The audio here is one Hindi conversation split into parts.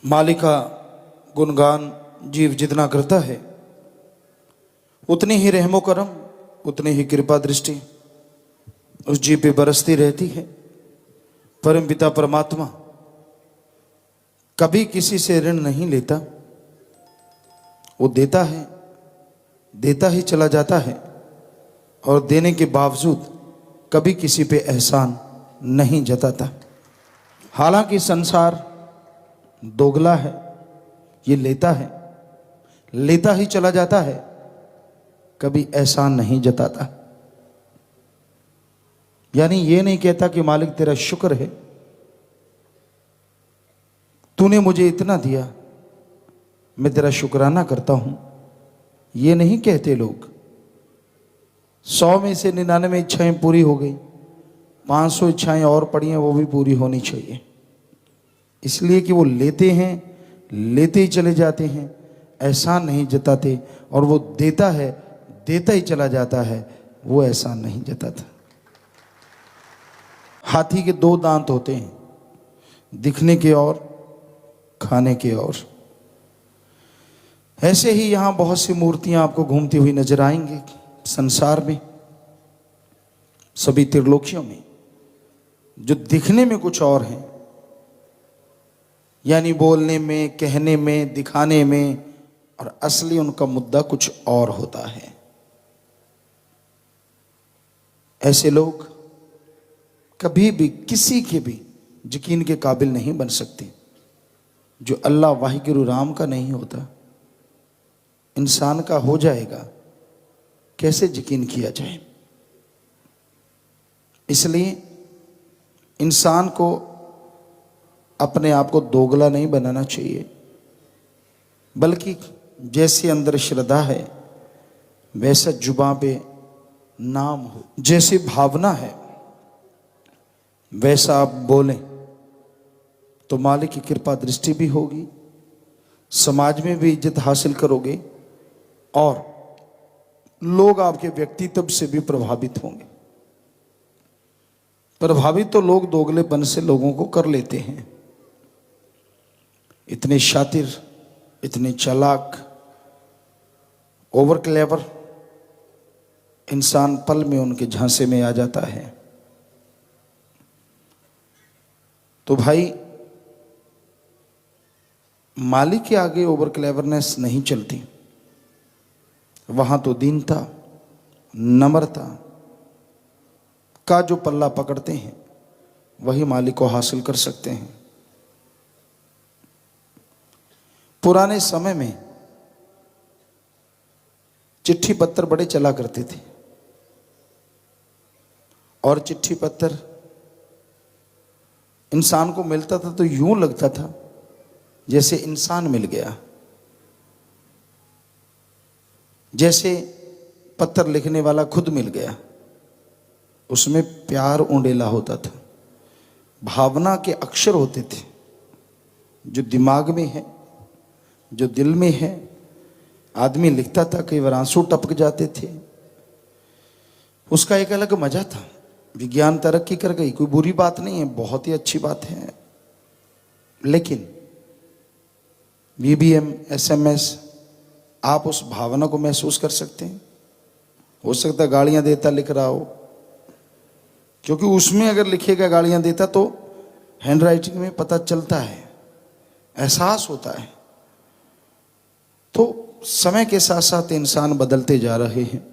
मालिक का गुणगान जीव जितना करता है उतनी ही रहमो करम, उतनी ही कृपा दृष्टि उस जीव पे बरसती रहती है। परम पिता परमात्मा कभी किसी से ऋण नहीं लेता, वो देता है, देता ही चला जाता है और देने के बावजूद कभी किसी पे एहसान नहीं जताता। हालांकि संसार दोगला है, ये लेता है, लेता ही चला जाता है, कभी एहसान नहीं जताता। यानी ये नहीं कहता कि मालिक तेरा शुक्र है, तूने मुझे इतना दिया, मैं तेरा शुक्राना करता हूं। ये नहीं कहते लोग। 100 में से 99 इच्छाएं पूरी हो गई, 500 इच्छाएं और पड़ी हैं, वो भी पूरी होनी चाहिए। इसलिए कि वो लेते हैं, लेते ही चले जाते हैं, एहसान नहीं जताते। और वो देता है, देता ही चला जाता है, वो एहसान नहीं जताता। हाथी के 2 दांत होते हैं, दिखने के और खाने के और। ऐसे ही यहां बहुत सी मूर्तियां आपको घूमती हुई नजर आएंगी संसार में, सभी त्रिलोकियों में, जो दिखने में कुछ और हैं, यानी बोलने में, कहने में, दिखाने में, और असली उनका मुद्दा कुछ और होता है। ऐसे लोग कभी भी किसी के भी यकीन के काबिल नहीं बन सकते। जो अल्लाह वाहिगुरु राम का नहीं होता, इंसान का हो जाएगा, कैसे यकीन किया जाए। इसलिए इंसान को अपने आप को दोगला नहीं बनाना चाहिए, बल्कि जैसे अंदर श्रद्धा है वैसा जुबां पे नाम हो, जैसी भावना है वैसा आप बोलें तो मालिक की कृपा दृष्टि भी होगी, समाज में भी इज्जत हासिल करोगे और लोग आपके व्यक्तित्व से भी प्रभावित होंगे। प्रभावित तो लोग दोगलेपन से लोगों को कर लेते हैं। इतने शातिर, इतने चालाक, ओवर क्लेवर इंसान पल में उनके झांसे में आ जाता है। तो भाई मालिक के आगे ओवर क्लेवरनेस नहीं चलती। वहां तो दीनता, नम्रता का जो पल्ला पकड़ते हैं वही मालिक को हासिल कर सकते हैं। पुराने समय में चिट्ठी पत्र बड़े चला करते थे और चिट्ठी पत्र इंसान को मिलता था तो यूं लगता था जैसे इंसान मिल गया, जैसे पत्र लिखने वाला खुद मिल गया। उसमें प्यार उंडेला होता था, भावना के अक्षर होते थे, जो दिमाग में है, जो दिल में है। आदमी लिखता था, कई बार आंसू टपक जाते थे। उसका एक अलग मजा था। विज्ञान तरक्की कर गई, कोई बुरी बात नहीं है, बहुत ही अच्छी बात है। लेकिन BBM, SMS, आप उस भावना को महसूस कर सकते हैं। हो सकता है गालियां देता लिख रहा हो, क्योंकि उसमें अगर लिखेगा गालियां देता तो हैंडराइटिंग में पता चलता है, एहसास होता है। तो समय के साथ साथ इंसान बदलते जा रहे हैं।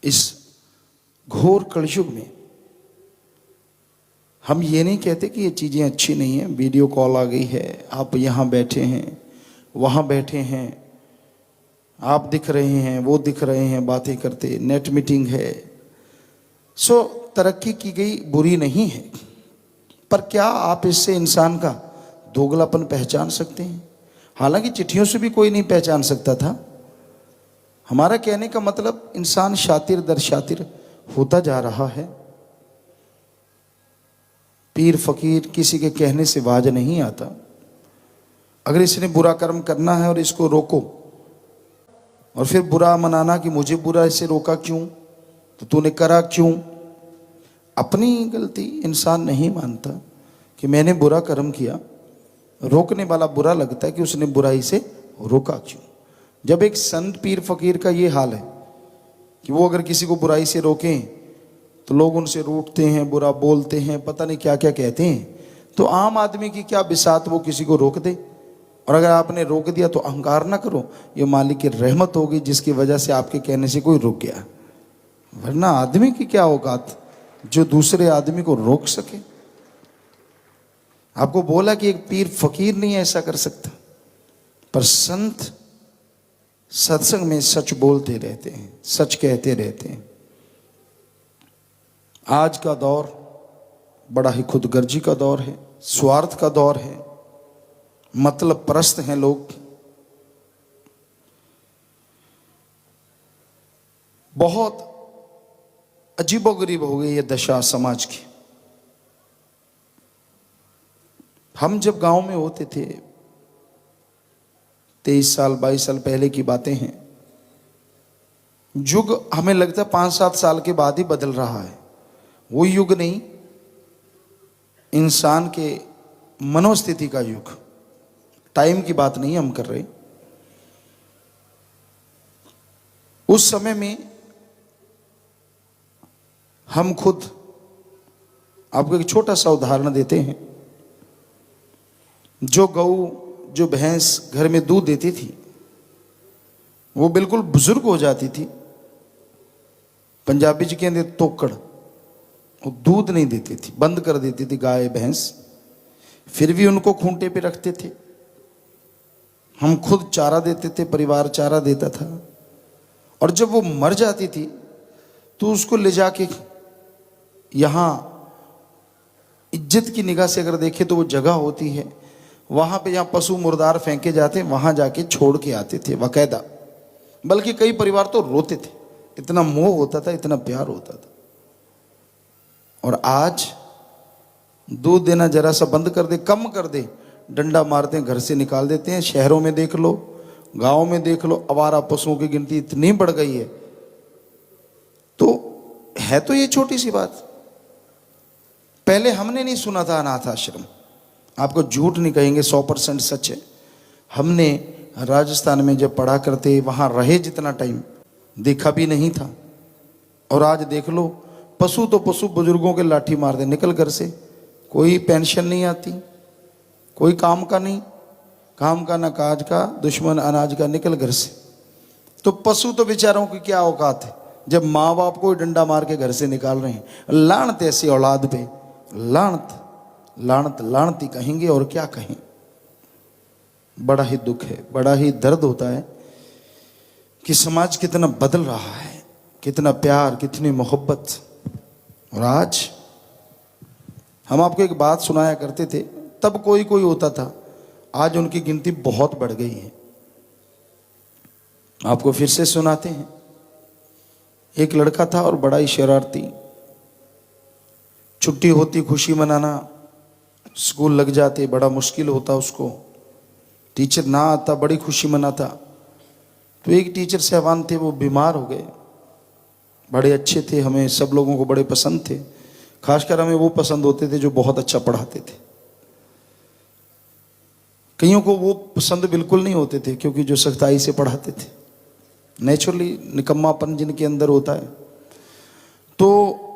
इस घोर कलयुग में हम ये नहीं कहते कि ये चीज़ें अच्छी नहीं है। वीडियो कॉल आ गई है, आप यहाँ बैठे हैं, वहाँ बैठे हैं, आप दिख रहे हैं, वो दिख रहे हैं, बातें करते, नेट मीटिंग है। सो तरक्की की गई, बुरी नहीं है, पर क्या आप इससे इंसान का दोगलापन पहचान सकते हैं? हालांकि चिट्ठियों से भी कोई नहीं पहचान सकता था। हमारा कहने का मतलब इंसान शातिर दर शातिर होता जा रहा है। पीर फकीर किसी के कहने से वाज नहीं आता। अगर इसने बुरा कर्म करना है और इसको रोको, और फिर बुरा मनाना कि मुझे बुरा इससे रोका क्यों, तो तूने करा क्यों। अपनी गलती इंसान नहीं मानता कि मैंने बुरा कर्म किया, रोकने वाला बुरा लगता है कि उसने बुराई से रोका क्यों। जब एक संत पीर फकीर का ये हाल है कि वो अगर किसी को बुराई से रोकें तो लोग उनसे रूठते हैं, बुरा बोलते हैं, पता नहीं क्या क्या कहते हैं, तो आम आदमी की क्या बिसात वो किसी को रोक दे। और अगर आपने रोक दिया तो अहंकार ना करो, ये मालिक की रहमत होगी जिसकी वजह से आपके कहने से कोई रुक गया, वरना आदमी की क्या औकात जो दूसरे आदमी को रोक सके। आपको बोला कि एक पीर फकीर नहीं ऐसा कर सकता, पर संत सत्संग में सच बोलते रहते हैं, सच कहते रहते हैं। आज का दौर बड़ा ही खुदगर्जी का दौर है, स्वार्थ का दौर है, मतलब परस्त हैं लोग। बहुत अजीबोगरीब हो गई ये दशा समाज की। हम जब गांव में होते थे, 23 साल 22 साल पहले की बातें हैं, युग हमें लगता है 5-7 साल के बाद ही बदल रहा है। वो युग नहीं, इंसान के मनोस्थिति का युग, टाइम की बात नहीं हम कर रहे। उस समय में हम खुद, आपको एक छोटा सा उदाहरण देते हैं। जो गऊ, जो भैंस घर में दूध देती थी, वो बिल्कुल बुजुर्ग हो जाती थी, पंजाबी जी कहते तोकड़, वो दूध नहीं देती थी, बंद कर देती थी गाय भैंस। फिर भी उनको खूंटे पे रखते थे, हम खुद चारा देते थे, परिवार चारा देता था। और जब वो मर जाती थी तो उसको ले जाके, यहाँ इज्जत की निगाह से अगर देखें तो वो जगह होती है, वहां पे जहाँ पशु मुर्दार फेंके जाते, वहां जाके छोड़ के आते थे बाकायदा। बल्कि कई परिवार तो रोते थे, इतना मोह होता था, इतना प्यार होता था। और आज दूध देना जरा सा बंद कर दे, कम कर दे, डंडा मारते हैं, घर से निकाल देते हैं। शहरों में देख लो, गांव में देख लो, आवारा पशुओं की गिनती इतनी बढ़ गई है। तो ये छोटी सी बात, पहले हमने नहीं सुना था अनाथ आश्रम। आपको झूठ नहीं कहेंगे, 100% सच है। हमने राजस्थान में जब पढ़ा करते, वहां रहे जितना टाइम, देखा भी नहीं था। और आज देख लो, पशु तो पशु, बुजुर्गों के लाठी मार दे, निकल घर से, कोई पेंशन नहीं आती, कोई काम का नहीं, काम का ना काज का, दुश्मन अनाज का, निकल घर से। तो पशु तो बेचारों की क्या औकात है, जब माँ बाप को डंडा मार के घर से निकाल रहे हैं। लानत ऐसी औलाद पे, लानत लानत लानती कहेंगे और क्या कहें। बड़ा ही दुख है, बड़ा ही दर्द होता है कि समाज कितना बदल रहा है, कितना प्यार, कितनी मोहब्बत। और आज हम आपको एक बात सुनाया करते थे, तब कोई कोई होता था, आज उनकी गिनती बहुत बढ़ गई है। आपको फिर से सुनाते हैं। एक लड़का था और बड़ा ही शरारती, छुट्टी होती खुशी मनाना, स्कूल लग जाते बड़ा मुश्किल होता उसको, टीचर ना आता बड़ी खुशी मनाता। तो एक टीचर साहबान थे, वो बीमार हो गए, बड़े अच्छे थे, हमें सब लोगों को बड़े पसंद थे। खासकर हमें वो पसंद होते थे जो बहुत अच्छा पढ़ाते थे। कईयों को वो पसंद बिल्कुल नहीं होते थे, क्योंकि जो सख्ताई से पढ़ाते थे, नेचुरली निकम्मापन जिनके अंदर होता है। तो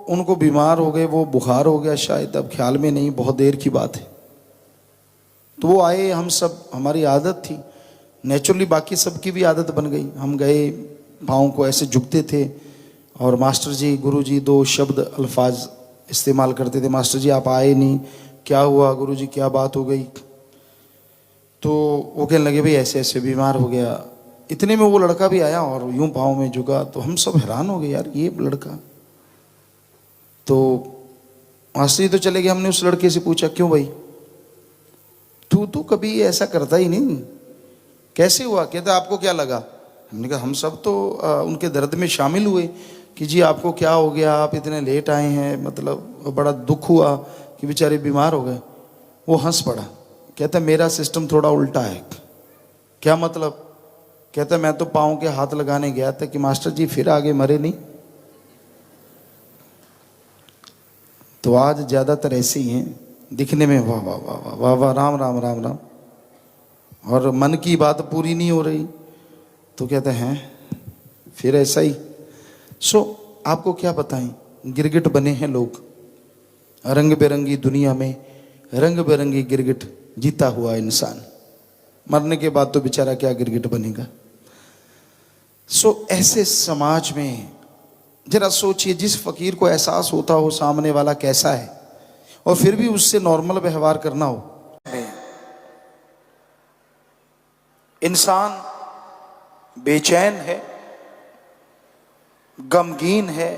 उनको बीमार हो गए, वो बुखार हो गया शायद, अब ख्याल में नहीं, बहुत देर की बात है। तो वो आए, हम सब, हमारी आदत थी नेचुरली, बाकी सबकी भी आदत बन गई। हम गए, पाँव को ऐसे झुकते थे, और मास्टर जी, गुरु जी 2 शब्द अल्फाज इस्तेमाल करते थे। मास्टर जी आप आए नहीं, क्या हुआ? गुरु जी क्या बात हो गई? तो वो कहने लगे भाई ऐसे ऐसे बीमार हो गया। इतने में वो लड़का भी आया और यूं पाँव में झुका। तो हम सब हैरान हो गए, यार ये लड़का। तो मास्टर जी तो चले गए। हमने उस लड़के से पूछा क्यों भाई, तू कभी ऐसा करता ही नहीं, कैसे हुआ? कहता आपको क्या लगा? हमने कहा हम सब तो उनके दर्द में शामिल हुए कि जी आपको क्या हो गया, आप इतने लेट आए हैं, मतलब बड़ा दुख हुआ कि बेचारे बीमार हो गए। वो हंस पड़ा, कहता मेरा सिस्टम थोड़ा उल्टा है। क्या मतलब? कहता मैं तो पाँव के हाथ लगाने गया था कि मास्टर जी फिर आगे मरे नहीं। तो आज ज़्यादातर ऐसे ही हैं, दिखने में वाह वाह वाह वाह वाह वाह, राम राम राम राम, और मन की बात पूरी नहीं हो रही तो कहते हैं फिर ऐसा ही। सो आपको क्या बताएं, गिरगिट बने हैं लोग, रंग बिरंगी दुनिया में रंग बिरंगी गिरगिट जीता हुआ इंसान, मरने के बाद तो बेचारा क्या गिरगिट बनेगा। सो ऐसे समाज में जरा सोचिए, जिस फकीर को एहसास होता हो सामने वाला कैसा है और फिर भी उससे नॉर्मल व्यवहार करना हो। इंसान बेचैन है, गमगीन है,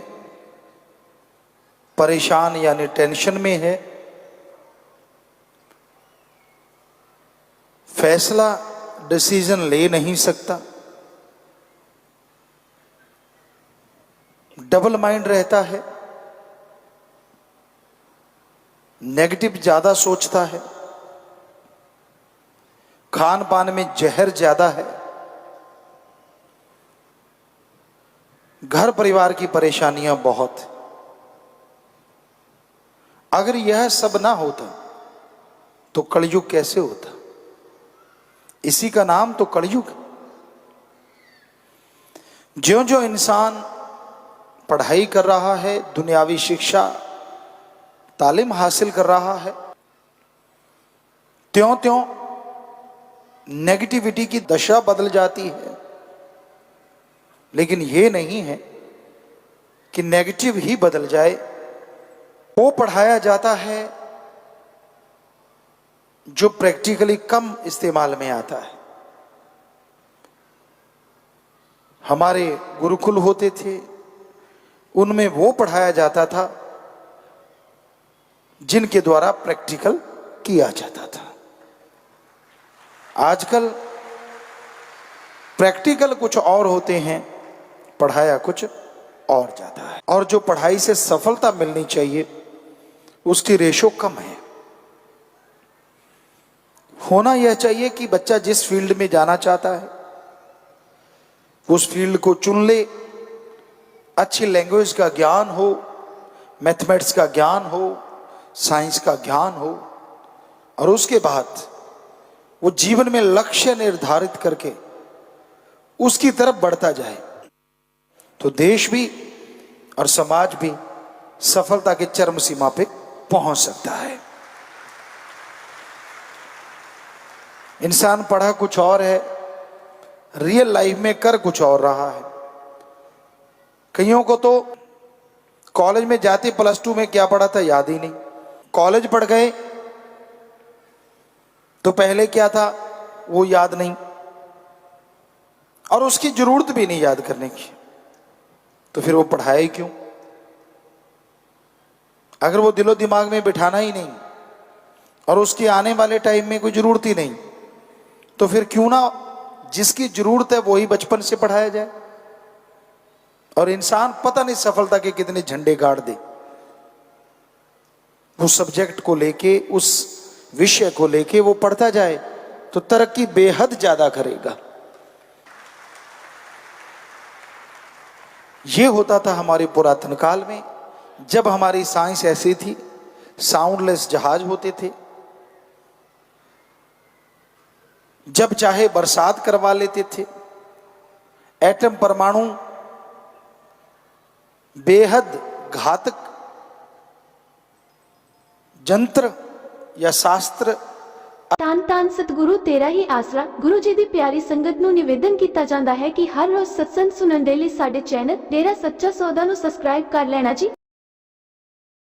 परेशान यानी टेंशन में है, फैसला डिसीजन ले नहीं सकता, डबल माइंड रहता है, नेगेटिव ज्यादा सोचता है, खान पान में जहर ज्यादा है, घर परिवार की परेशानियां बहुत। अगर यह सब ना होता तो कलयुग कैसे होता? इसी का नाम तो कलयुग। ज्यों ज्यों इंसान पढ़ाई कर रहा है, दुनियावी शिक्षा तालीम हासिल कर रहा है, त्यों त्यों नेगेटिविटी की दशा बदल जाती है। लेकिन यह नहीं है कि नेगेटिव ही बदल जाए। वो पढ़ाया जाता है जो प्रैक्टिकली कम इस्तेमाल में आता है। हमारे गुरुकुल होते थे, उनमें वो पढ़ाया जाता था जिनके द्वारा प्रैक्टिकल किया जाता था। आजकल प्रैक्टिकल कुछ और होते हैं, पढ़ाया कुछ और जाता है। और जो पढ़ाई से सफलता मिलनी चाहिए उसकी रेशो कम है। होना यह चाहिए कि बच्चा जिस फील्ड में जाना चाहता है उस फील्ड को चुन ले, अच्छी लैंग्वेज का ज्ञान हो, मैथमेटिक्स का ज्ञान हो, साइंस का ज्ञान हो, और उसके बाद वो जीवन में लक्ष्य निर्धारित करके उसकी तरफ बढ़ता जाए तो देश भी और समाज भी सफलता के चरम सीमा पे पहुंच सकता है। इंसान पढ़ा कुछ और है, रियल लाइफ में कर कुछ और रहा है। कईयों को तो कॉलेज में जाते +2 में क्या पढ़ा था याद ही नहीं, कॉलेज पढ़ गए तो पहले क्या था वो याद नहीं, और उसकी जरूरत भी नहीं याद करने की, तो फिर वो पढ़ाए क्यों? अगर वो दिलो दिमाग में बिठाना ही नहीं और उसके आने वाले टाइम में कोई जरूरत ही नहीं, तो फिर क्यों ना जिसकी जरूरत है वही बचपन से पढ़ाया जाए। और इंसान पता नहीं सफलता के कितने झंडे गाड़ दे, उस सब्जेक्ट को लेके, उस विषय को लेके वो पढ़ता जाए तो तरक्की बेहद ज्यादा करेगा। ये होता था हमारे पुरातन काल में, जब हमारी साइंस ऐसी थी, साउंडलेस जहाज होते थे, जब चाहे बरसात करवा लेते थे, एटम परमाणु बेहद घातक यंत्र या शास्त्र। ਧੰਨ ਧੰਨ ਸਤਿਗੁਰੂ ਤੇਰਾ ਹੀ ਆਸਰਾ। ਗੁਰੂ ਜੀ ਦੀ ਪਿਆਰੀ ਸੰਗਤ ਨੂੰ ਨਿਵੇਦਨ ਕੀਤਾ ਜਾਂਦਾ ਹੈ ਕਿ ਹਰ ਰੋਜ਼ ਸਤਸੰਗ ਸੁਣਨ ਦੇ ਲਈ ਸਾਡੇ ਚੈਨਲ ਡੇਰਾ ਸੱਚਾ ਸੌਦਾ ਨੂੰ ਸਬਸਕ੍ਰਾਈਬ ਕਰ ਲੈਣਾ ਜੀ।